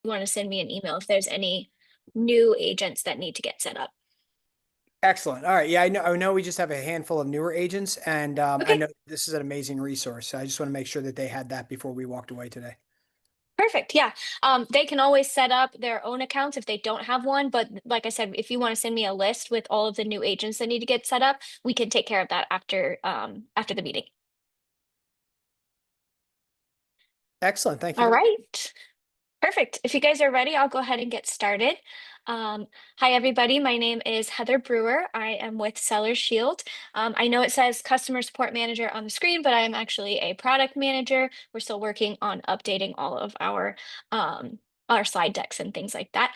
you want to send me an email if there's any new agents that need to get set up. Excellent. All right. Yeah, I know we just have a handful of newer agents, and I Okay, know this is an amazing resource. So I just want to make sure that they had that before we walked away today. perfect. Yeah. They can always set up their own accounts if they don't have one. But like I said, if you want to send me a list with all of the new agents that need to get set up, we can take care of that after the meeting. Excellent. Thank you All very much. right. Perfect. If you guys are ready, I'll go ahead and get started. Hi, everybody. My name is Heather Brewer. I am with Sellers Shield. I know it says customer support manager on the screen, but I am actually a product manager. We're still working on updating all of our slide decks and things like that.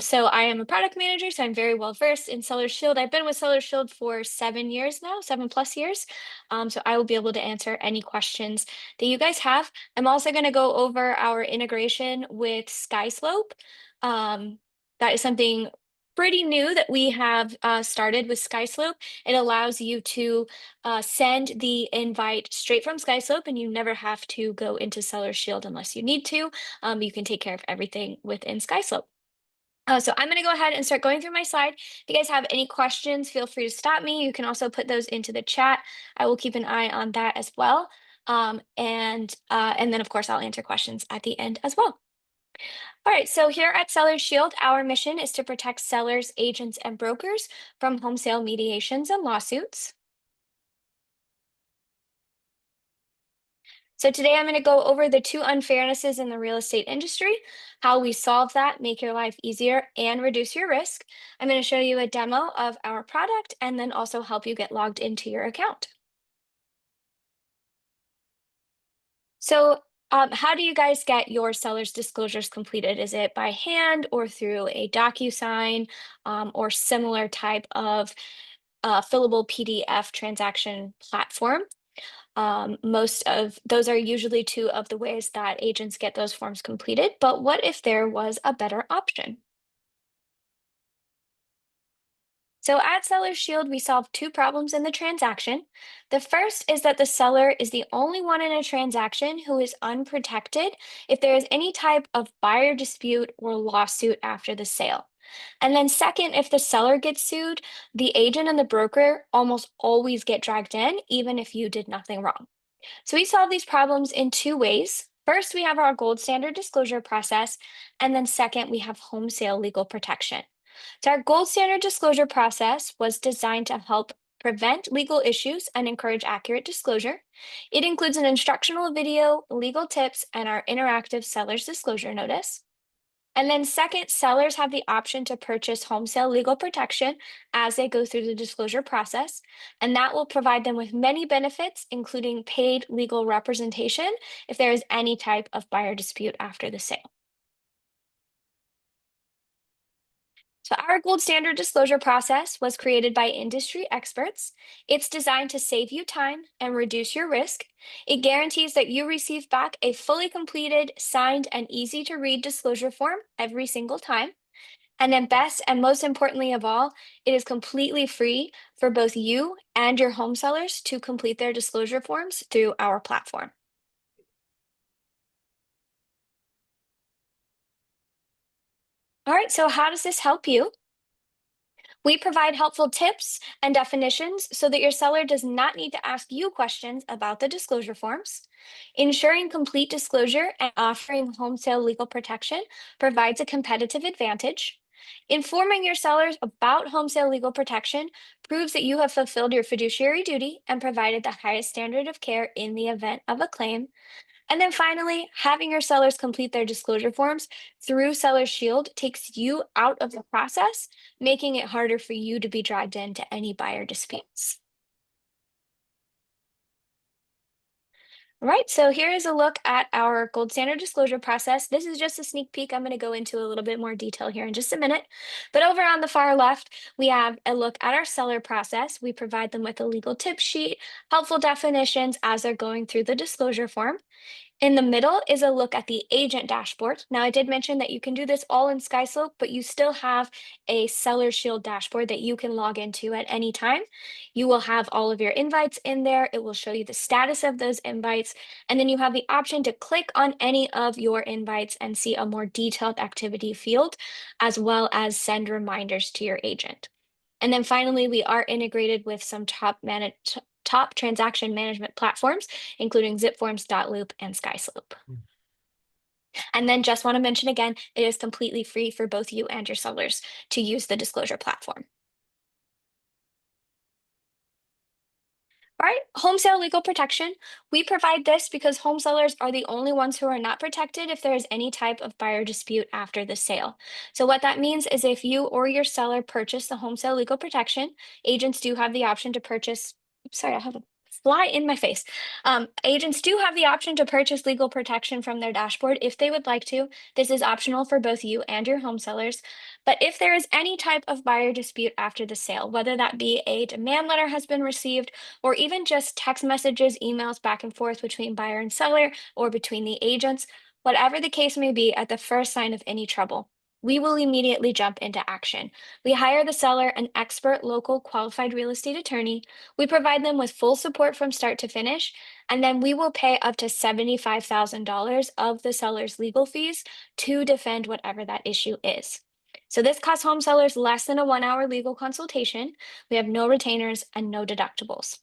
So I am a product manager, so I'm very well versed in Sellers Shield. I've been with Sellers Shield for 7 years now, 7+ years. So I will be able to answer any questions that you guys have. I'm also going to go over our integration with SkySlope. Um, that is something pretty new that we have started with SkySlope. It allows you to send the invite straight from SkySlope, and you never have to go into Seller Shield unless you need to. You can take care of everything within SkySlope. So I'm going to go ahead and start going through my slide. If you guys have any questions, feel free to stop me. You can also put those into the chat. I will keep an eye on that as well. And then of course I'll answer questions at the end as well. All right, so here at Sellers Shield, our mission is to protect sellers, agents, and brokers from home sale mediations and lawsuits. So today I'm going to go over the two unfairnesses in the real estate industry, how we solve that, make your life easier, and reduce your risk. I'm going to show you a demo of our product and then also help you get logged into your account. So how do you guys get your seller's disclosures completed? Is it by hand or through a DocuSign or similar type of fillable PDF transaction platform? Most of those are usually two of the ways that agents get those forms completed, but what if there was a better option? So at Seller Shield, we solve two problems in the transaction. The first is that the seller is the only one in a transaction who is unprotected if there is any type of buyer dispute or lawsuit after the sale. And then second, if the seller gets sued, the agent and the broker almost always get dragged in, even if you did nothing wrong. So we solve these problems in two ways. First, we have our gold standard disclosure process, and then second, we have home sale legal protection. So our gold standard disclosure process was designed to help prevent legal issues and encourage accurate disclosure. It includes an instructional video, legal tips, and our interactive seller's disclosure notice. And then second, sellers have the option to purchase home sale legal protection as they go through the disclosure process. And that will provide them with many benefits, including paid legal representation if there is any type of buyer dispute after the sale. So our gold standard disclosure process was created by industry experts. It's designed to save you time and reduce your risk. It guarantees that you receive back a fully completed, signed, and easy to read disclosure form every single time. And then best and most importantly of all, it is completely free for both you and your home sellers to complete their disclosure forms through our platform. All right, so how does this help you? We provide helpful tips and definitions so that your seller does not need to ask you questions about the disclosure forms. Ensuring complete disclosure and offering home sale legal protection provides a competitive advantage. Informing your sellers about home sale legal protection proves that you have fulfilled your fiduciary duty and provided the highest standard of care in the event of a claim. And then finally, having your sellers complete their disclosure forms through Seller Shield takes you out of the process, making it harder for you to be dragged into any buyer disputes. All right, so here is a look at our gold standard disclosure process. This is just a sneak peek. I'm going to go into a little bit more detail here in just a minute. But over on the far left, we have a look at our seller process. We provide them with a legal tip sheet, helpful definitions as they're going through the disclosure form. In the middle is a look at the agent dashboard. Now, I did mention that you can do this all in SkySlope, but you still have a Seller Shield dashboard that you can log into at any time. You will have all of your invites in there. It will show you the status of those invites. And then you have the option to click on any of your invites and see a more detailed activity field, as well as send reminders to your agent. And then finally, we are integrated with some top transaction management platforms, including ZipForms, and SkySlope. And then just want to mention again, it is completely free for both you and your sellers to use the disclosure platform. All right, home sale legal protection. We provide this because home sellers are the only ones who are not protected if there is any type of buyer dispute after the sale. So what that means is if you or your seller purchase the home sale legal protection, agents do have the option to purchase, sorry, I have a fly in my face. Agents do have the option to purchase legal protection from their dashboard if they would like to. This is optional for both you and your home sellers. But if there is any type of buyer dispute after the sale, whether that be a demand letter has been received, or even just text messages, emails back and forth between buyer and seller or between the agents, whatever the case may be, at the first sign of any trouble, we will immediately jump into action. We hire the seller an expert local qualified real estate attorney. We provide them with full support from start to finish, and then we will pay up to $75,000 of the seller's legal fees to defend whatever that issue is. So this costs home sellers less than a 1 hour legal consultation. We have no retainers and no deductibles.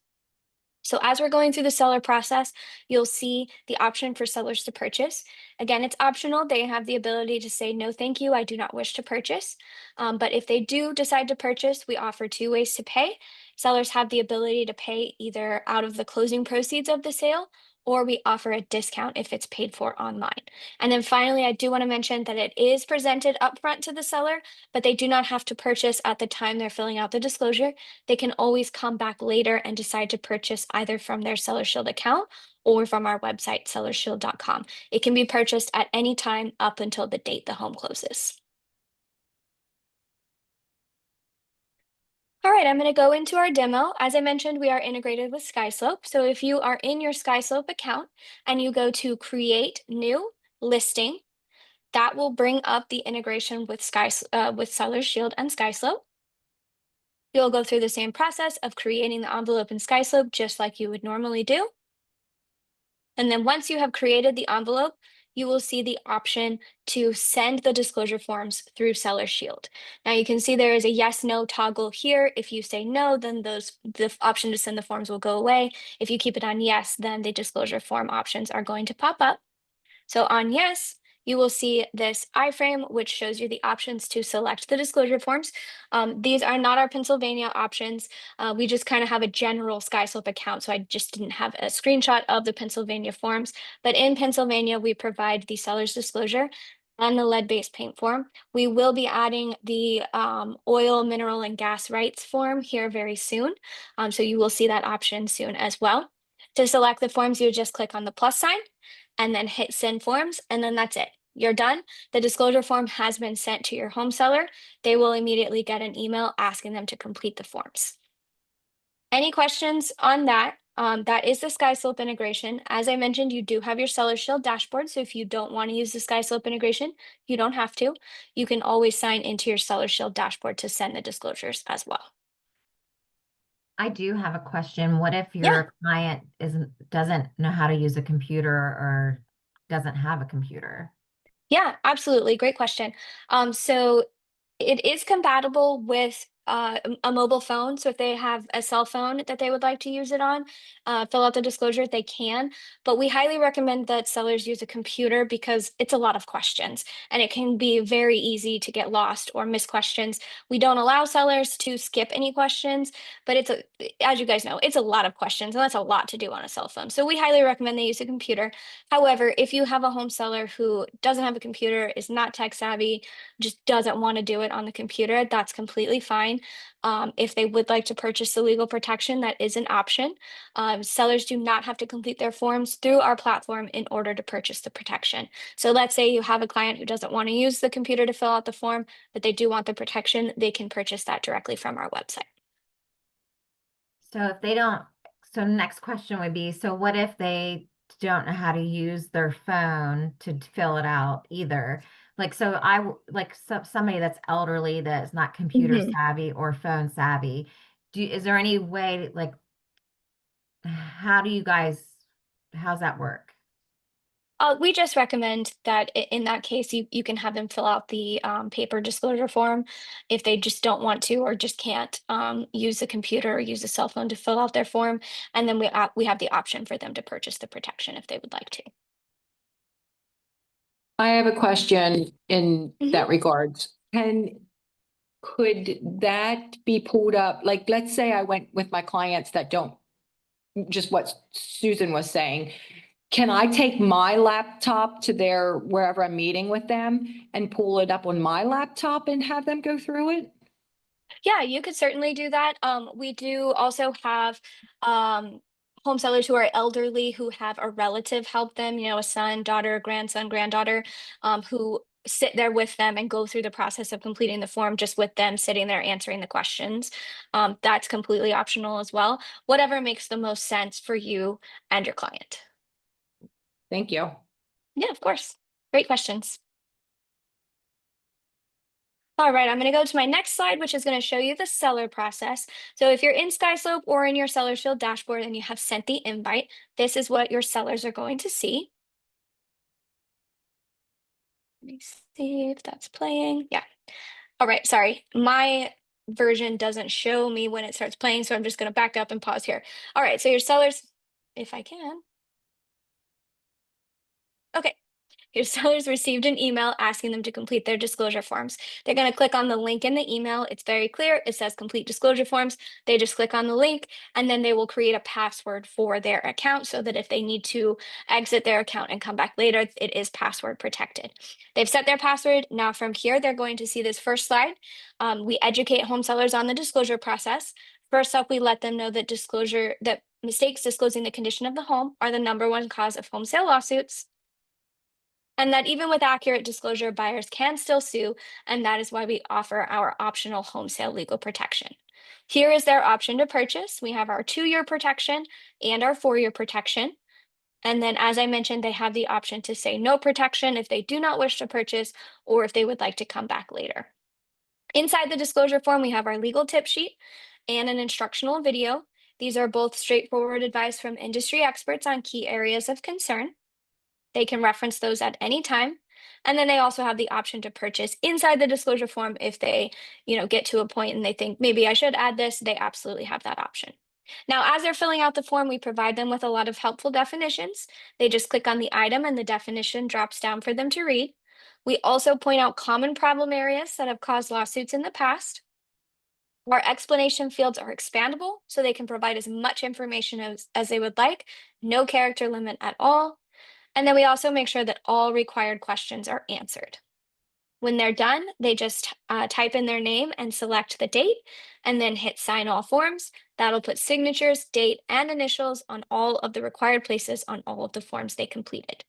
So as we're going through the seller process, you'll see the option for sellers to purchase. Again, it's optional. They have the ability to say, no, thank you, I do not wish to purchase. But if they do decide to purchase, we offer two ways to pay. Sellers have the ability to pay either out of the closing proceeds of the sale, or we offer a discount if it's paid for online. And then finally, I do want to mention that it is presented upfront to the seller, but they do not have to purchase at the time they're filling out the disclosure. They can always come back later and decide to purchase either from their Seller Shield account or from our website, sellershield.com. It can be purchased at any time up until the date the home closes. All right, I'm going to go into our demo. As I mentioned, we are integrated with SkySlope. So if you are in your SkySlope account and you go to Create New Listing, that will bring up the integration with with Seller Shield and SkySlope. You'll go through the same process of creating the envelope in SkySlope just like you would normally do. And then once you have created the envelope, you will see the option to send the disclosure forms through Seller Shield. Now you can see there is a yes, no toggle here. If you say no, then the option to send the forms will go away. If you keep it on yes, then the disclosure form options are going to pop up. So on yes, you will see this iframe, which shows you the options to select the disclosure forms. These are not our Pennsylvania options. We just kind of have a general SkySlope account, so I just didn't have a screenshot of the Pennsylvania forms. But in Pennsylvania, we provide the seller's disclosure and the lead-based paint form. We will be adding the oil, mineral, and gas rights form here very soon. So you will see that option soon as well. To select the forms, you just click on the plus sign and then hit send forms, and then that's it. You're done. The disclosure form has been sent to your home seller. They will immediately get an email asking them to complete the forms. Any questions on that? That is the SkySlope integration. As I mentioned, you do have your Seller Shield dashboard. So if you don't want to use the SkySlope integration, you don't have to. You can always sign into your Seller Shield dashboard to send the disclosures as well. I do have a question. What if Yeah. your client doesn't know how to use a computer or doesn't have a computer? Yeah, absolutely. Great question. So it is compatible with a mobile phone. So if they have a cell phone that they would like to use it on, fill out the disclosure, they can. But we highly recommend that sellers use a computer because it's a lot of questions and it can be very easy to get lost or miss questions. We don't allow sellers to skip any questions, but as you guys know, it's a lot of questions and that's a lot to do on a cell phone. So we highly recommend they use a computer. However, if you have a home seller who doesn't have a computer, is not tech savvy, just doesn't want to do it on the computer, that's completely fine. If they would like to purchase the legal protection, that is an option. Sellers do not have to complete their forms through our platform in order to purchase the protection. So let's say you have a client who doesn't want to use the computer to fill out the form, but they do want the protection, they can purchase that directly from our website. So if they don't, so next question would be, so what if they don't know how to use their phone to fill it out either. Like, so somebody that's elderly that's not computer Mhm. savvy or phone savvy. Is there any way, like, how do you guys, how's that work? We just recommend that in that case, you can have them fill out the paper disclosure form if they just don't want to or just can't use the computer or use a cell phone to fill out their form. And then we have the option for them to purchase the protection if they would like to. I have a question in Mhm. that regards. Could that be pulled up? Like, let's say I went with my clients that don't, just what Susan was saying. Can I take my laptop to their, wherever I'm meeting with them and pull it up on my laptop and have them go through it? Yeah, you could certainly do that. We do also have home sellers who are elderly who have a relative help them, a son, daughter, grandson, granddaughter, who sit there with them and go through the process of completing the form just with them sitting there answering the questions. That's completely optional as well. Whatever makes the most sense for you and your client. Thank you. Yeah, of course. Great questions. All right, I'm going to go to my next slide, which is going to show you the seller process. So if you're in SkySlope or in your Seller Shield dashboard and you have sent the invite, this is what your sellers are going to see. Let me see if that's playing. Yeah. All right, sorry. My version doesn't show me when it starts playing, so I'm just going to back up and pause here. All right, so your sellers, if I can. Okay. Your sellers received an email asking them to complete their disclosure forms. They're going to click on the link in the email. It's very clear. It says complete disclosure forms. They just click on the link and then they will create a password for their account so that if they need to exit their account and come back later, it is password protected. They've set their password. Now from here, they're going to see this first slide. We educate home sellers on the disclosure process. First up, we let them know that mistakes disclosing the condition of the home are the #1 cause of home sale lawsuits. And that even with accurate disclosure, buyers can still sue, and that is why we offer our optional home sale legal protection. Here is their option to purchase. We have our 2-year protection and our 4-year protection. And then, as I mentioned, they have the option to say no protection if they do not wish to purchase or if they would like to come back later. Inside the disclosure form, we have our legal tip sheet and an instructional video. These are both straightforward advice from industry experts on key areas of concern. They can reference those at any time. And then they also have the option to purchase inside the disclosure form if they, get to a point and they think maybe I should add this, they absolutely have that option. Now, as they're filling out the form, we provide them with a lot of helpful definitions. They just click on the item and the definition drops down for them to read. We also point out common problem areas that have caused lawsuits in the past. Our explanation fields are expandable, so they can provide as much information as they would like, no character limit at all. And then we also make sure that all required questions are answered. When they're done, they just type in their name and select the date and then hit sign all forms. That'll put signatures, date, and initials on all of the required places on all of the forms they completed.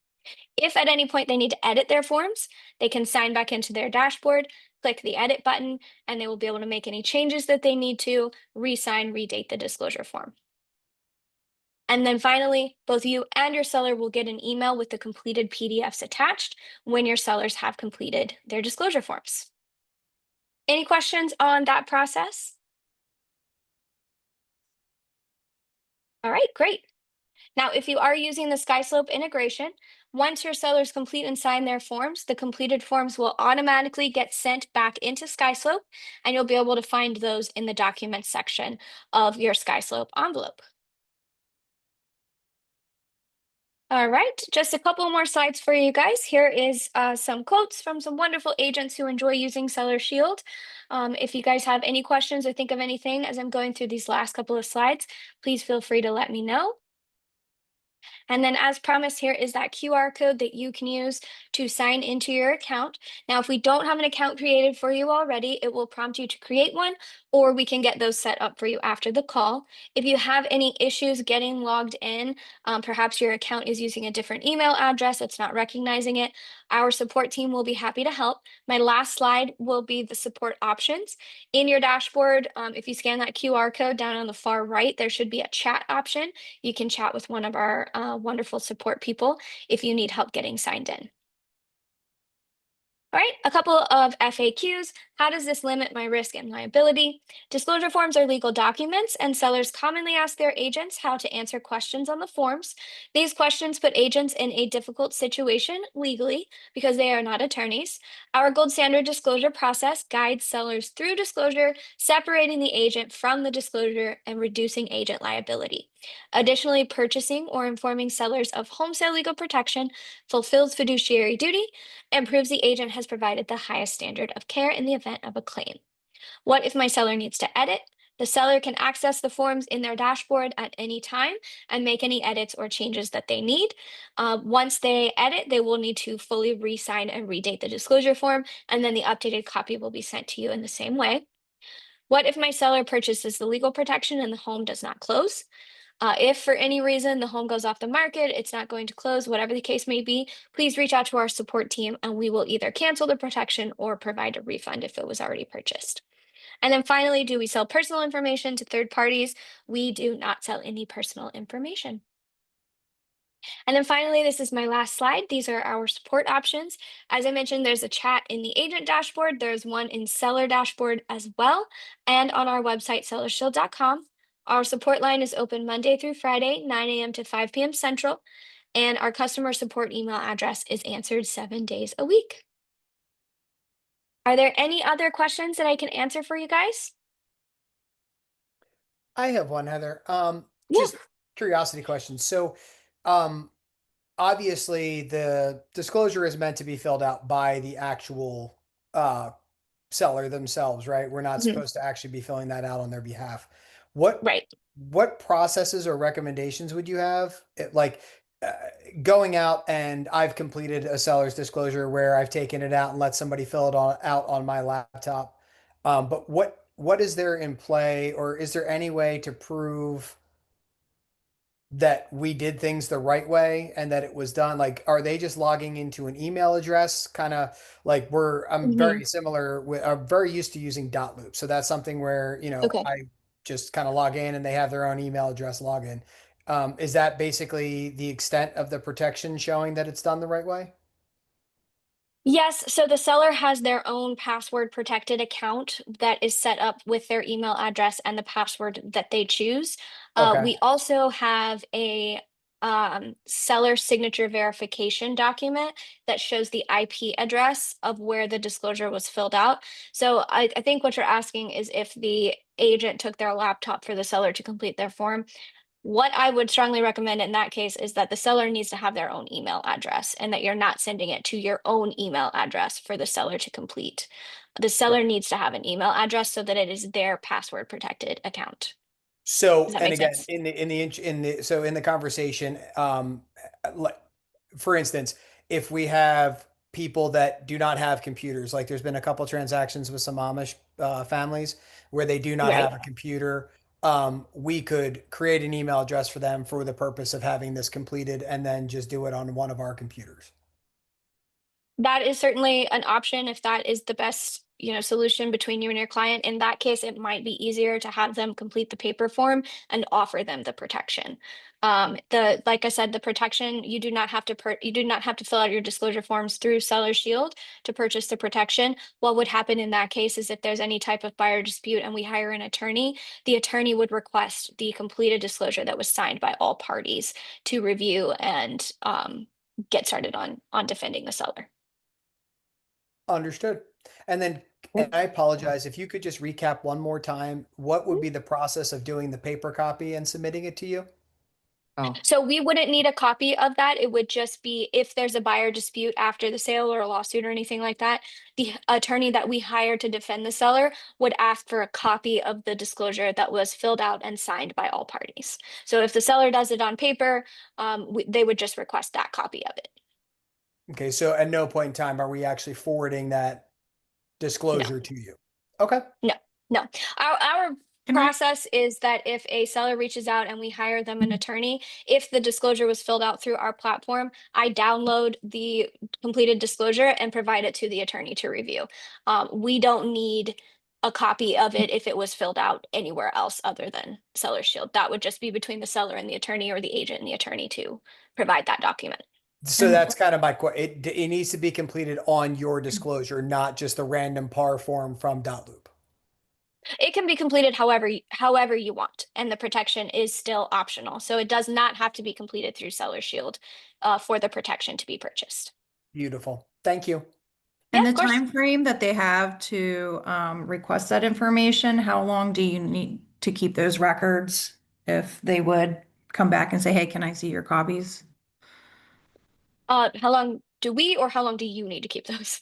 If at any point they need to edit their forms, they can sign back into their dashboard, click the edit button, and they will be able to make any changes that they need to, re-sign, redate the disclosure form. And then finally, both you and your seller will get an email with the completed PDFs attached when your sellers have completed their disclosure forms. Any questions on that process? All right, great. Now, if you are using the SkySlope integration, once your sellers complete and sign their forms, the completed forms will automatically get sent back into SkySlope, and you'll be able to find those in the documents section of your SkySlope envelope. All right, just a couple more slides for you guys. Here is some quotes from some wonderful agents who enjoy using Seller Shield. If you guys have any questions or think of anything as I'm going through these last couple of slides, please feel free to let me know. And then as promised, here is that QR code that you can use to sign into your account. Now, if we don't have an account created for you already, it will prompt you to create one, or we can get those set up for you after the call. If you have any issues getting logged in, perhaps your account is using a different email address, it's not recognizing it, our support team will be happy to help. My last slide will be the support options. In your dashboard, if you scan that QR code down on the far right, there should be a chat option. You can chat with one of our wonderful support people if you need help getting signed in. All right, a couple of FAQs. How does this limit my risk and liability? Disclosure forms are legal documents, and sellers commonly ask their agents how to answer questions on the forms. These questions put agents in a difficult situation legally because they are not attorneys. Our gold standard disclosure process guides sellers through disclosure, separating the agent from the disclosure and reducing agent liability. Additionally, purchasing or informing sellers of home sale legal protection fulfills fiduciary duty and proves the agent has provided the highest standard of care in the event of a claim. What if my seller needs to edit? The seller can access the forms in their dashboard at any time and make any edits or changes that they need. Once they edit, they will need to fully re-sign and redate the disclosure form, and then the updated copy will be sent to you in the same way. What if my seller purchases the legal protection and the home does not close? If for any reason the home goes off the market, it's not going to close, whatever the case may be, please reach out to our support team and we will either cancel the protection or provide a refund if it was already purchased. And then finally, do we sell personal information to third parties? We do not sell any personal information. And then finally, this is my last slide. These are our support options. As I mentioned, there's a chat in the agent dashboard. There's one in seller dashboard as well. And on our website, sellershield.com. Our support line is open Monday through Friday, 9 a.m. to 5 p.m. Central. And our customer support email address is answered 7 days a week. Are there any other questions that I can answer for you guys? I have one, Heather. Yeah. Just curiosity question. So, um, obviously the disclosure is meant to be filled out by the actual seller themselves, right? We're not Mhm. supposed to actually be filling that out on their behalf. What Right. what processes or recommendations would you have? Like uh, going out and I've completed a seller's disclosure where I've taken it out and let somebody fill it out on my laptop. But what is there in play, or is there any way to prove that we did things the right way and that it was done? Like, are they just logging into an email address? Kind of like I'm Mhm. very similar with, I'm very used to using dot loop. So that's something where, Okay. I just kind of log in and they have their own email address login. Is that basically the extent of the protection showing that it's done the right way? Yes, so the seller has their own password protected account that is set up with their email address and the password that they choose. Okay. We also have a seller signature verification document that shows the IP address of where the disclosure was filled out. So I think what you're asking is if the agent took their laptop for the seller to complete their form. What I would strongly recommend in that case is that the seller needs to have their own email address and that you're not sending it to your own email address for the seller to complete. The seller needs to have an email address so that it is their password protected account. Does So, that and make again, sense? in the conversation, like for instance, if we have people that do not have computers, like there's been a couple transactions with some Amish families where they do not Right. have a computer, we could create an email address for them for the purpose of having this completed and then just do it on one of our computers. That is certainly an option if that is the best, solution between you and your client. In that case, it might be easier to have them complete the paper form and offer them the protection. Like I said, the protection, you do not have to fill out your disclosure forms through Seller Shield to purchase the protection. What would happen in that case is if there's any type of buyer dispute and we hire an attorney, the attorney would request the completed disclosure that was signed by all parties to review and get started on defending the seller. Understood. And then, and I apologize, if you could just recap one more time, what would be the process of doing the paper copy and submitting it to you? Oh, So we wouldn't need a copy of that. It would just be if there's a buyer dispute after the sale or a lawsuit or anything like that, the attorney that we hire to defend the seller would ask for a copy of the disclosure that was filled out and signed by all parties. So if the seller does it on paper, they would just request that copy of it. Okay, so at no point in time are we actually forwarding that No. disclosure to you. Okay. No, no. Our can I? process is that if a seller reaches out and we hire them an attorney, if the disclosure was filled out through our platform, I download the completed disclosure and provide it to the attorney to review. We don't need a copy of it if it was filled out anywhere else other than Seller's Shield. That would just be between the seller and the attorney, or the agent and the attorney, to provide that document. So that's kind of my question. It needs to be completed on your disclosure, not just a random par form from Dotloop. It can be completed however you want, and the protection is still optional. So it does not have to be completed through Seller's Shield for the protection to be purchased. Beautiful. Thank you. Yeah, And of the course. time frame that they have to request that information, how long do you need to keep those records if they would come back and say, hey, can I see your copies? How long do we, or how long do you need to keep those?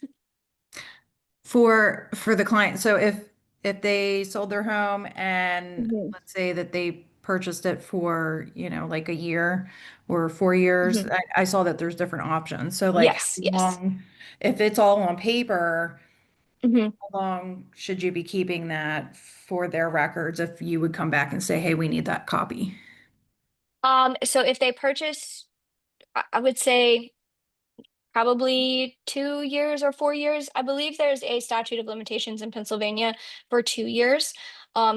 For the client. So if they sold their home and Mhm. let's say that they purchased it for, like a year or 4 years, Mhm. I saw that there's different options. So like Yes, how yes. long, if it's all on paper, Mhm. how long should you be keeping that for their records if you would come back and say, hey, we need that copy? So if they purchase, I would say probably 2 years or 4 years. I believe there's a statute of limitations in Pennsylvania for 2 years.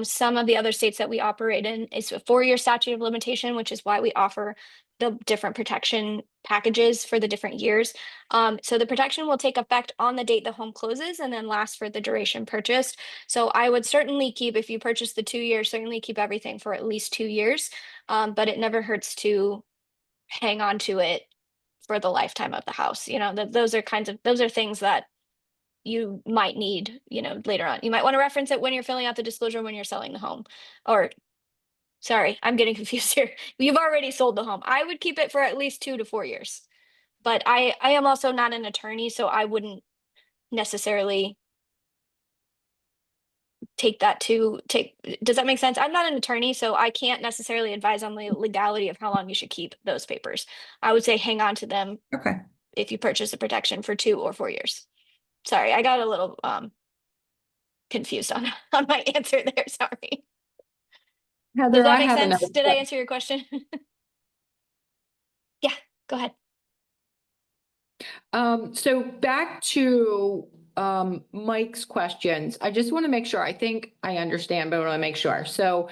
Some of the other states that we operate in is a 4-year statute of limitation, which is why we offer the different protection packages for the different years. So the protection will take effect on the date the home closes and then last for the duration purchased. So I would certainly keep, if you purchase the 2 years, certainly keep everything for at least 2 years. But it never hurts to hang on to it for the lifetime of the house. Those are things that you might need, later on. You might want to reference it when you're filling out the disclosure when you're selling the home. Or, sorry, I'm getting confused here. You've already sold the home. I would keep it for at least 2 to 4 years. But I am also not an attorney, so I wouldn't necessarily does that make sense? I'm not an attorney, so I can't necessarily advise on the legality of how long you should keep those papers. I would say hang on to them Okay. if you purchase a protection for 2 or 4 years. Sorry, I got a little confused on on my answer there. Sorry. Does Heather, that I make have sense? another. Did I answer your question? Yeah, go ahead. So back to Mike's questions. I just want to make sure, I think I understand, but I want to make sure. So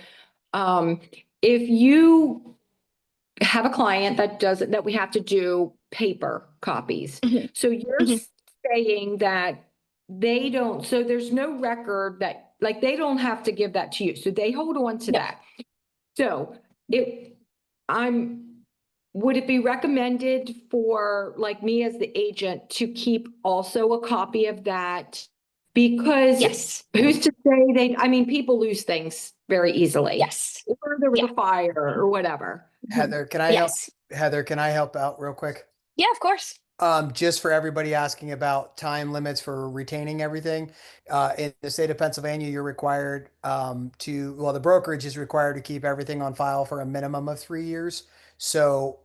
if you have a client that we have to do paper copies. Mhm. So you're Mhm. saying that so there's no record that, like, they don't have to give that to you. So they hold on to No. that. So would it be recommended for, like, me as the agent to keep also a copy of that? Because Yes. who's to say people lose things very easily. Yes. Or there was Yeah. a fire or whatever. Heather, can I help? Yes. Heather, can I help out real quick? Yeah, of course. Just for everybody asking about time limits for retaining everything, in the state of Pennsylvania, you're required the brokerage is required to keep everything on file for a minimum of 3 years. So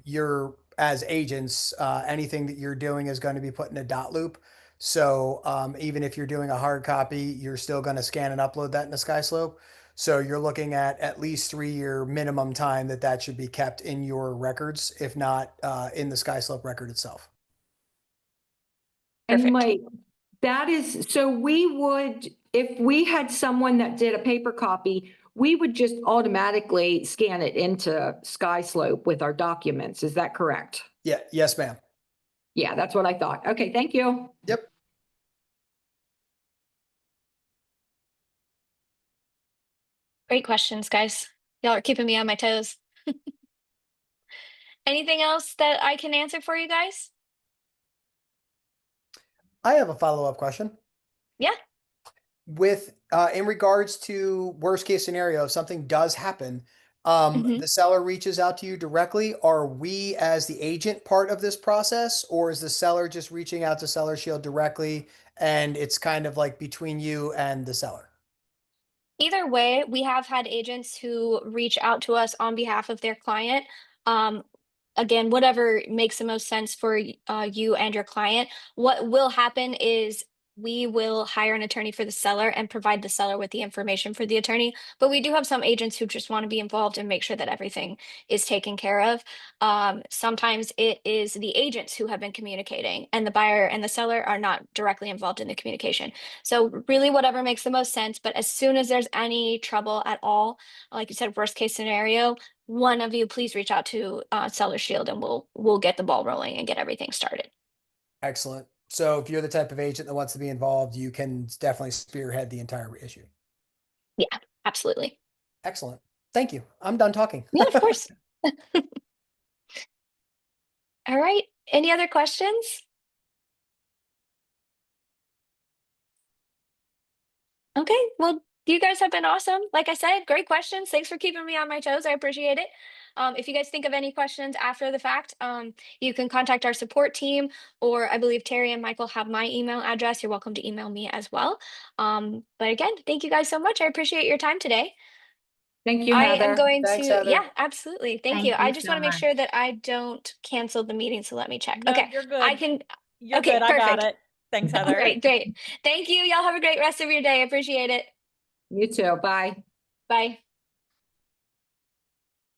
you're, as agents, anything that you're doing is going to be put in a dot loop. So even if you're doing a hard copy, you're still going to scan and upload that in a SkySlope. So you're looking at least 3 year minimum time that should be kept in your records, if not in the SkySlope record itself. And Perfect. Mike, so if we had someone that did a paper copy, we would just automatically scan it into SkySlope with our documents. Is that correct? Yeah. Yes, ma'am. Yeah, that's what I thought. Okay, thank you. Yep. Great questions, guys. Y'all are keeping me on my toes. Anything else that I can answer for you guys? I have a follow-up question. Yeah. With in regards to worst case scenario, if something does happen, Mhm. the seller reaches out to you directly. Are we as the agent part of this process, or is the seller just reaching out to Seller Shield directly and it's kind of like between you and the seller? Either way, we have had agents who reach out to us on behalf of their client. Um, Again, whatever makes the most sense for you and your client. What will happen is we will hire an attorney for the seller and provide the seller with the information for the attorney. But we do have some agents who just want to be involved and make sure that everything is taken care of. Sometimes it is the agents who have been communicating, and the buyer and the seller are not directly involved in the communication. So really whatever makes the most sense. But as soon as there's any trouble at all, like you said, worst case scenario, one of you please reach out to Seller Shield, and we'll get the ball rolling and get everything started. Excellent. So if you're the type of agent that wants to be involved, you can definitely spearhead the entire issue. Yeah, absolutely. Excellent. Thank you. I'm done talking. Yeah, of course. All right. Any other questions? Okay. Well, you guys have been awesome. Like I said, great questions. Thanks for keeping me on my toes. I appreciate it. If you guys think of any questions after the fact, you can contact our support team, or I believe Terry and Michael have my email address. You're welcome to email me as well. But again, thank you guys so much. I appreciate your time today. Thank you, I Heather. am going Thanks, to, Heather. yeah, absolutely. Thank Thank you. I you just so want to make much. sure that I don't cancel the meeting. So let me check. No, Okay. you're good. I can, You're okay, good. I got perfect. it. Thanks, All Heather. right, great. Thank you. Y'all have a great rest of your day. I appreciate it. You too. Bye. Bye.